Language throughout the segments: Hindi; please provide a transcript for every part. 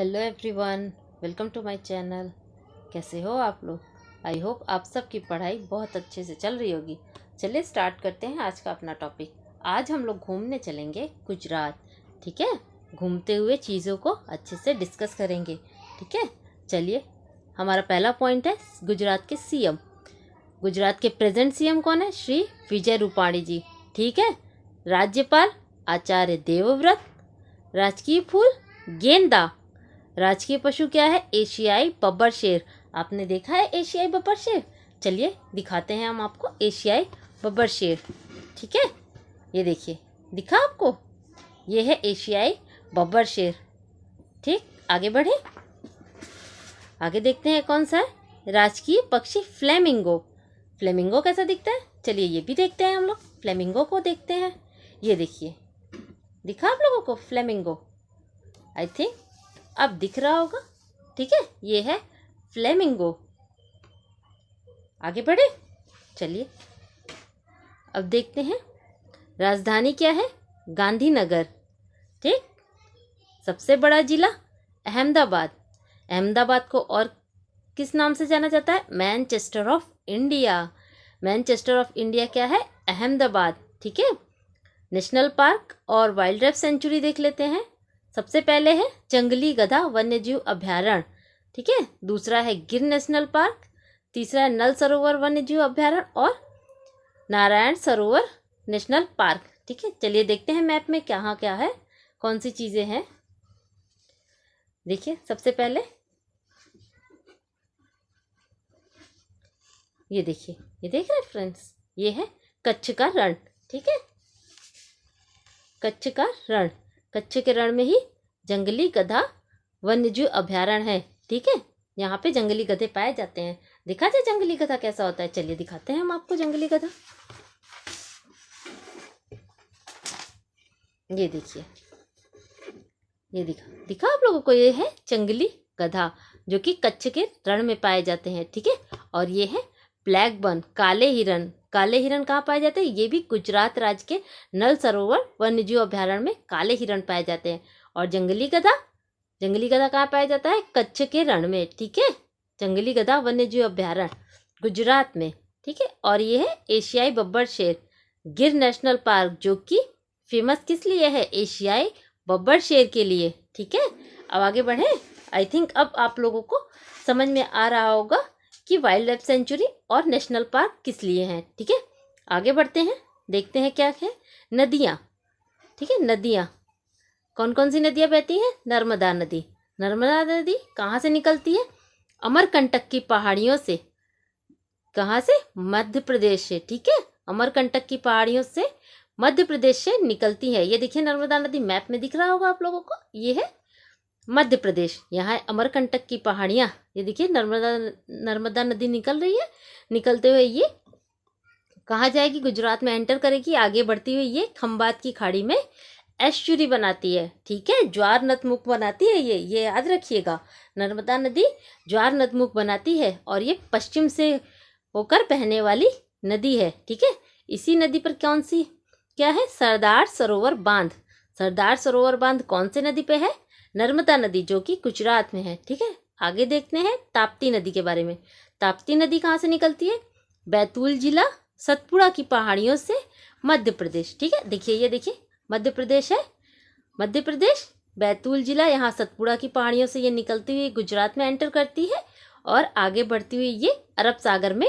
Hello everyone, welcome to my channel. कैसे हो आप लोग? आई होप आप सबकी पढ़ाई बहुत अच्छे से चल रही होगी। चलिए स्टार्ट करते हैं आज का अपना टॉपिक। आज हम लोग घूमने चलेंगे गुजरात। ठीक है, घूमते हुए चीज़ों को अच्छे से डिस्कस करेंगे। ठीक है, चलिए हमारा पहला पॉइंट है गुजरात के सीएम। गुजरात के प्रेजेंट सीएम कौन है? श्री विजय रूपाणी जी। ठीक है, राज्यपाल आचार्य देवव्रत। राजकीय फूल गेंदा। राजकीय पशु क्या है? एशियाई बब्बर शेर। आपने देखा है एशियाई बब्बर शेर? चलिए दिखाते हैं हम आपको एशियाई बब्बर शेर। ठीक है, ये देखिए, दिखा आपको? ये है एशियाई बब्बर शेर। ठीक, आगे बढ़े, आगे देखते हैं कौन सा है। राजकीय पक्षी फ्लेमिंगो। फ्लेमिंगो कैसा दिखता है? चलिए ये भी देखते हैं, हम लोग फ्लेमिंगो को देखते हैं। ये देखिए, दिखा आप लोगों को फ्लेमिंगो? आई थिंक अब दिख रहा होगा। ठीक है, ये है फ्लेमिंगो। आगे बढ़े, चलिए अब देखते हैं राजधानी क्या है? गांधीनगर। ठीक, सबसे बड़ा जिला अहमदाबाद। अहमदाबाद को और किस नाम से जाना जाता है? Manchester of India. Manchester of India क्या है? अहमदाबाद। ठीक है, नेशनल पार्क और वाइल्ड लाइफ सेंचुरी देख लेते हैं। सबसे पहले है जंगली गधा वन्यजीव अभयारण्य। ठीक है, दूसरा है गिर नेशनल पार्क। तीसरा है नल सरोवर वन्यजीव अभयारण्य और नारायण सरोवर नेशनल पार्क। ठीक है, चलिए देखते हैं मैप में क्या क्या है, कौन सी चीज़ें हैं। देखिए, सबसे पहले ये देखिए, ये देख रहे हैं फ्रेंड्स, ये है कच्छ का रण। ठीक है, कच्छ का रण। कच्छ के रण में ही जंगली गधा वन्यजीव अभयारण्य है। ठीक है, यहाँ पे जंगली गधे पाए जाते हैं। दिखा जाए जंगली गधा कैसा होता है? चलिए दिखाते हैं हम आपको जंगली गधा। ये देखिए, ये दिखा आप लोगों को? ये है जंगली गधा जो कि कच्छ के रण में पाए जाते हैं। ठीक है, और ये है ब्लैक बन, काले हिरन। काले हिरन कहाँ पाए जाते हैं? ये भी गुजरात राज्य के नल सरोवर वन्यजीव अभयारण्य में काले हिरन पाए जाते हैं। और जंगली गधा कहाँ पाया जाता है? कच्छ के रण में। ठीक है, जंगली गधा वन्यजीव अभयारण्य गुजरात में। ठीक है, और ये है एशियाई बब्बर शेर गिर नेशनल पार्क, जो कि फेमस किस लिए है? एशियाई बब्बर शेर के लिए। ठीक है, अब आगे बढ़े। आई थिंक अब आप लोगों को समझ में आ रहा होगा कि वाइल्ड लाइफ सेंचुरी और नेशनल पार्क किस लिए हैं। ठीक है, आगे बढ़ते हैं, देखते हैं क्या है। नदियाँ। ठीक है, नदियाँ कौन कौन सी नदियाँ बहती हैं? नर्मदा नदी। नर्मदा नदी कहाँ से निकलती है? अमरकंटक की पहाड़ियों से। कहाँ से? मध्य प्रदेश से। ठीक है, अमरकंटक की पहाड़ियों से मध्य प्रदेश से निकलती है। ये देखिए नर्मदा नदी, मैप में दिख रहा होगा आप लोगों को, ये है मध्य प्रदेश। यहाँ है अमरकंटक की पहाड़ियाँ। ये देखिए नर्मदा नदी निकल रही है। निकलते हुए ये कहाँ जाएगी? गुजरात में एंटर करेगी। आगे बढ़ती हुई ये खंबात की खाड़ी में एस्चुरी बनाती है। ठीक है, ज्वार नदमुख बनाती है। ये याद रखिएगा, नर्मदा नदी ज्वार नदमुख बनाती है और ये पश्चिम से होकर बहने वाली नदी है। ठीक है, इसी नदी पर कौन सी क्या है? सरदार सरोवर बांध। सरदार सरोवर बांध कौन से नदी पे है? नर्मदा नदी, जो कि गुजरात में है। ठीक है, आगे देखते हैं ताप्ती नदी के बारे में। ताप्ती नदी कहाँ से निकलती है? बैतूल जिला, सतपुड़ा की पहाड़ियों से, मध्य प्रदेश। ठीक है, देखिए, ये देखिए मध्य प्रदेश है। मध्य प्रदेश, बैतूल जिला, यहाँ सतपुड़ा की पहाड़ियों से ये निकलती हुई गुजरात में एंटर करती है और आगे बढ़ती हुई ये अरब सागर में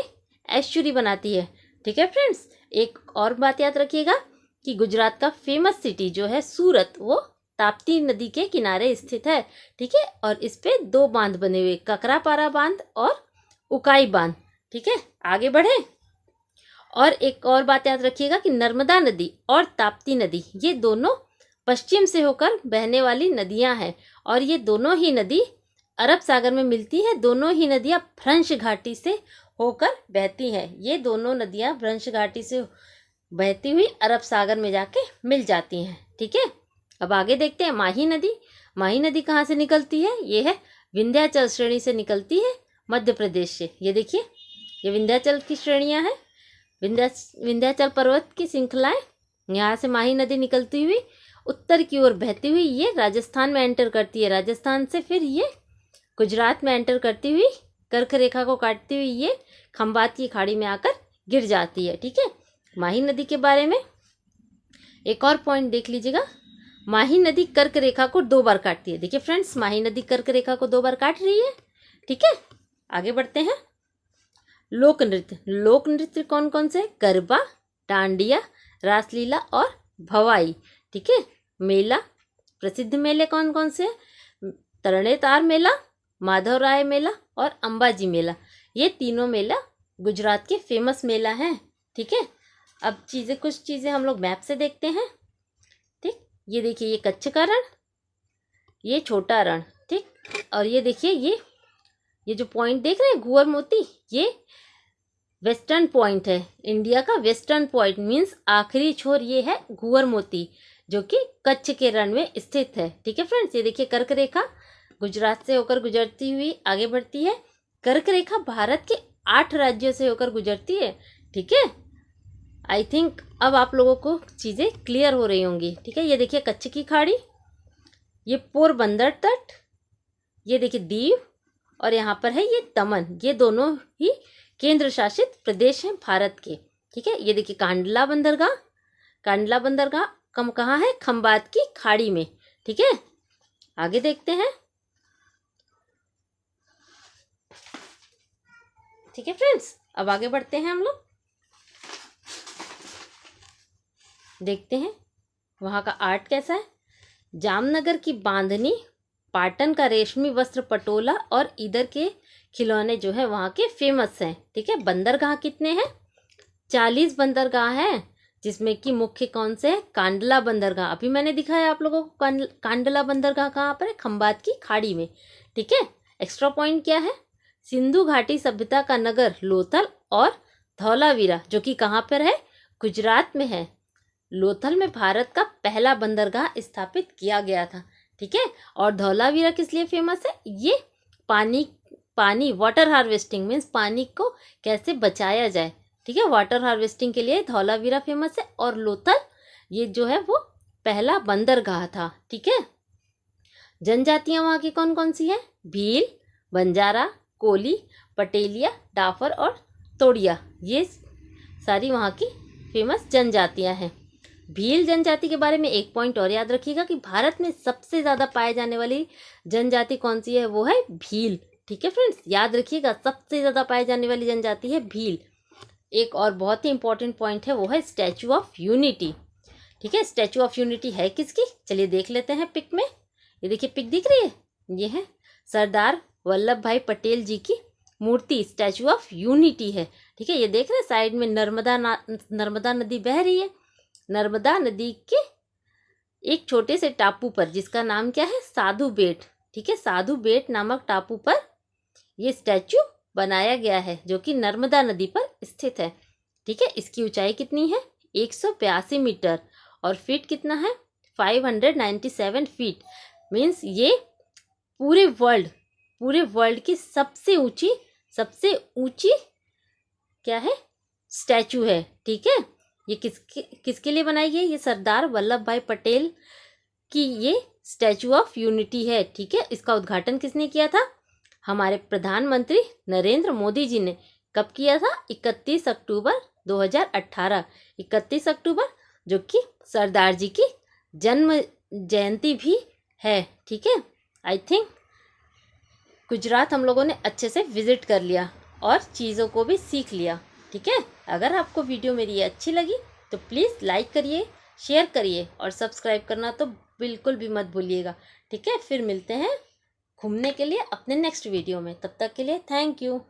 एस्चुरी बनाती है। ठीक है फ्रेंड्स, एक और बात याद रखिएगा कि गुजरात का फेमस सिटी जो है सूरत, वो ताप्ती नदी के किनारे स्थित है। ठीक है, और इस पे 2 बांध बने हुए, ककरापारा बांध और उकाई बांध। ठीक है, आगे बढ़े। और एक और बात याद रखिएगा कि नर्मदा नदी और ताप्ती नदी ये दोनों पश्चिम से होकर बहने वाली नदियां हैं और ये दोनों ही नदी अरब सागर में मिलती है। दोनों ही नदियां भ्रंश घाटी से होकर बहती हैं। ये दोनों नदियां भ्रंश घाटी से बहती हुई अरब सागर में जाके मिल जाती हैं। ठीक है, अब आगे देखते हैं माही नदी। माही नदी कहाँ से निकलती है? ये है विंध्याचल श्रेणी से निकलती है, मध्य प्रदेश से। ये देखिए, ये विंध्याचल की श्रेणियाँ हैं, विंध्याचल पर्वत की श्रृंखलाएं। यहाँ से माही नदी निकलती हुई उत्तर की ओर बहती हुई ये राजस्थान में एंटर करती है, राजस्थान से फिर ये गुजरात में एंटर करती हुई कर्क रेखा को काटती हुई ये खंबात की खाड़ी में आकर गिर जाती है। ठीक है, माही नदी के बारे में एक और पॉइंट देख लीजिएगा। माही नदी कर्क रेखा को 2 बार काटती है। देखिए फ्रेंड्स, माही नदी कर्क रेखा को 2 बार काट रही है। ठीक है, आगे बढ़ते हैं। लोक नृत्य, लोक नृत्य कौन कौन से? गरबा, डांडिया, रासलीला और भवाई। ठीक है, मेला, प्रसिद्ध मेले कौन कौन से? तरणेतार मेला, माधवराय मेला और अंबाजी मेला। ये तीनों मेला गुजरात के फेमस मेला हैं। ठीक है, अब कुछ चीज़ें हम लोग मैप से देखते हैं। ठीक, ये देखिए, ये कच्छ का रण, ये छोटा रण। ठीक, और ये देखिए, ये जो पॉइंट देख रहे हैं घुअर मोती, ये वेस्टर्न पॉइंट है। इंडिया का वेस्टर्न पॉइंट मीन्स आखिरी छोर ये है घुअर मोती, जो कि कच्छ के रण में स्थित है। ठीक है फ्रेंड्स, ये देखिए कर्क रेखा गुजरात से होकर गुजरती हुई आगे बढ़ती है। कर्क रेखा भारत के 8 राज्यों से होकर गुजरती है। ठीक है, आई थिंक अब आप लोगों को चीज़ें क्लियर हो रही होंगी। ठीक है, ये देखिए कच्छ की खाड़ी, ये पोरबंदर तट, ये देखिए दीव, और यहाँ पर है ये दमन। ये दोनों ही केंद्र शासित प्रदेश हैं भारत के। ठीक है, ये देखिए कांडला बंदरगाह, कांडला बंदरगाह कहाँ है? खंबात की खाड़ी में। ठीक है, आगे देखते हैं। ठीक है फ्रेंड्स, अब आगे बढ़ते हैं हम लोग, देखते हैं वहाँ का आर्ट कैसा है। जामनगर की बांधनी, पाटन का रेशमी वस्त्र पटोला और इधर के खिलौने जो है वहाँ के फेमस हैं। ठीक है, बंदरगाह कितने हैं? 40 बंदरगाह हैं, जिसमें कि मुख्य कौन से है? कांडला बंदरगाह। अभी मैंने दिखाया आप लोगों को कांडला बंदरगाह कहाँ पर है? खंबात की खाड़ी में। ठीक है, एक्स्ट्रा पॉइंट क्या है? सिंधु घाटी सभ्यता का नगर लोथल और धौलावीरा, जो कि कहाँ पर है? गुजरात में है। लोथल में भारत का पहला बंदरगाह स्थापित किया गया था। ठीक है, और धौलावीरा किस लिए फेमस है? ये पानी वाटर हार्वेस्टिंग मीन्स पानी को कैसे बचाया जाए। ठीक है, वाटर हार्वेस्टिंग के लिए धौलावीरा फेमस है, और लोथल ये जो है वो पहला बंदरगाह था। ठीक है, जनजातियां वहाँ की कौन कौन सी हैं? भील, बंजारा, कोली, पटेलिया, डाफर और तोड़िया, ये सारी वहाँ की फेमस जनजातियां हैं। भील जनजाति के बारे में एक पॉइंट और याद रखिएगा कि भारत में सबसे ज़्यादा पाए जाने वाली जनजाति कौन सी है? वो है भील। ठीक है फ्रेंड्स, याद रखिएगा, सबसे ज़्यादा पाई जाने वाली जनजाति है भील। एक और बहुत ही इंपॉर्टेंट पॉइंट है, वो है स्टैचू ऑफ यूनिटी। ठीक है, स्टैचू ऑफ यूनिटी है किसकी? चलिए देख लेते हैं पिक में। ये देखिए पिक दिख रही है, ये है सरदार वल्लभ भाई पटेल जी की मूर्ति, स्टैचू ऑफ यूनिटी है। ठीक है, ये देख रहे हैं साइड में नर्मदा नदी बह रही है। नर्मदा नदी के एक छोटे से टापू पर, जिसका नाम क्या है? साधु बेट। ठीक है, साधु बेट नामक टापू पर ये स्टैचू बनाया गया है, जो कि नर्मदा नदी पर स्थित है। ठीक है, इसकी ऊंचाई कितनी है? 182 मीटर, और फीट कितना है? 597 फीट। मीन्स ये पूरे वर्ल्ड की सबसे ऊंची क्या है? स्टैचू है। ठीक है, ये किसके लिए बनाई गई? ये सरदार वल्लभ भाई पटेल की ये स्टैचू ऑफ यूनिटी है। ठीक है, इसका उद्घाटन किसने किया था? हमारे प्रधानमंत्री नरेंद्र मोदी जी ने। कब किया था? 31 अक्टूबर 2018। 31 अक्टूबर, जो कि सरदार जी की जन्म जयंती भी है। ठीक है, आई थिंक गुजरात हम लोगों ने अच्छे से विजिट कर लिया और चीज़ों को भी सीख लिया। ठीक है, अगर आपको वीडियो मेरी ये अच्छी लगी तो प्लीज़ लाइक करिए, शेयर करिए और सब्सक्राइब करना तो बिल्कुल भी मत भूलिएगा। ठीक है, फिर मिलते हैं घूमने के लिए अपने नेक्स्ट वीडियो में। तब तक के लिए थैंक यू।